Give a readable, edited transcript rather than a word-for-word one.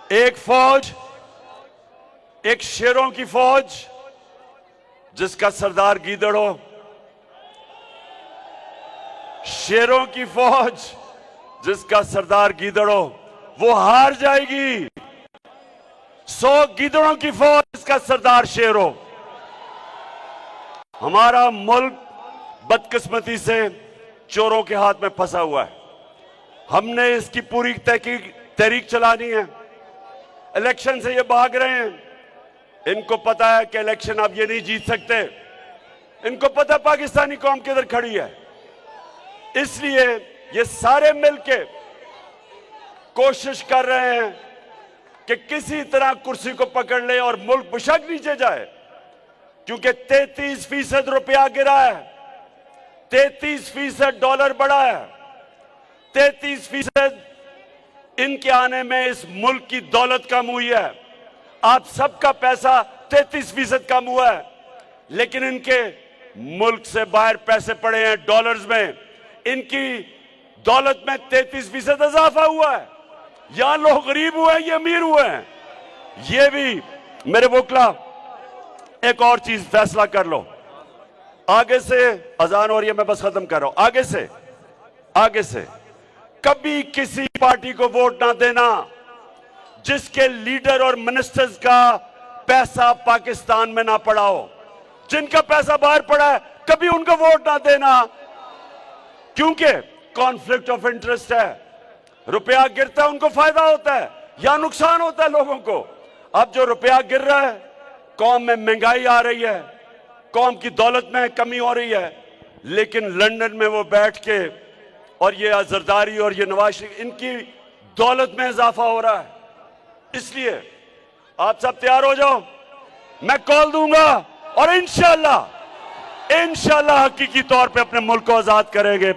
एक फौज, एक शेरों की फौज जिसका सरदार गीदड़ हो, शेरों की फौज जिसका सरदार गीदड़ हो, वो हार जाएगी। 100 गीदड़ों की फौज जिसका सरदार शेर हो। हमारा मुल्क बदकिस्मती से चोरों के हाथ में फंसा हुआ है। हमने इसकी पूरी तहरीक चलानी है। इलेक्शन से ये भाग रहे हैं। इनको पता है कि इलेक्शन अब ये नहीं जीत सकते। इनको पता है पाकिस्तानी कौम किधर खड़ी है। इसलिए ये सारे मिलके कोशिश कर रहे हैं कि किसी तरह कुर्सी को पकड़ ले और मुल्क बेशक नीचे जाए, क्योंकि 33% रुपया गिरा है, 33% डॉलर बढ़ा है, 33% इनके आने में इस मुल्क की दौलत कम हुई है। आप सबका पैसा 33% कम हुआ है, लेकिन इनके मुल्क से बाहर पैसे पड़े हैं डॉलर्स में। इनकी दौलत में 33% इजाफा हुआ है। यहां लोग गरीब हुए हैं, ये अमीर हुए हैं। ये भी मेरे वोकला एक और चीज फैसला कर लो। आगे से अजान हो रही है, मैं बस खत्म कर रहा हूं। आगे से कभी किसी पार्टी को वोट ना देना जिसके लीडर और मिनिस्टर्स का पैसा पाकिस्तान में ना पड़ा हो। जिनका पैसा बाहर पड़ा है, कभी उनको वोट ना देना, क्योंकि कॉन्फ्लिक्ट ऑफ इंटरेस्ट है। रुपया गिरता है, उनको फायदा होता है या नुकसान होता है लोगों को। अब जो रुपया गिर रहा है, कौम में महंगाई आ रही है, कौम की दौलत में कमी हो रही है, लेकिन लंदन में वो बैठ के और ये जरदारी और ये नवाज शरीफ, इनकी दौलत में इजाफा हो रहा है। इसलिए आप सब तैयार हो जाओ, मैं कॉल दूंगा और इंशाल्लाह हकीकी तौर पे अपने मुल्क को आजाद करेंगे।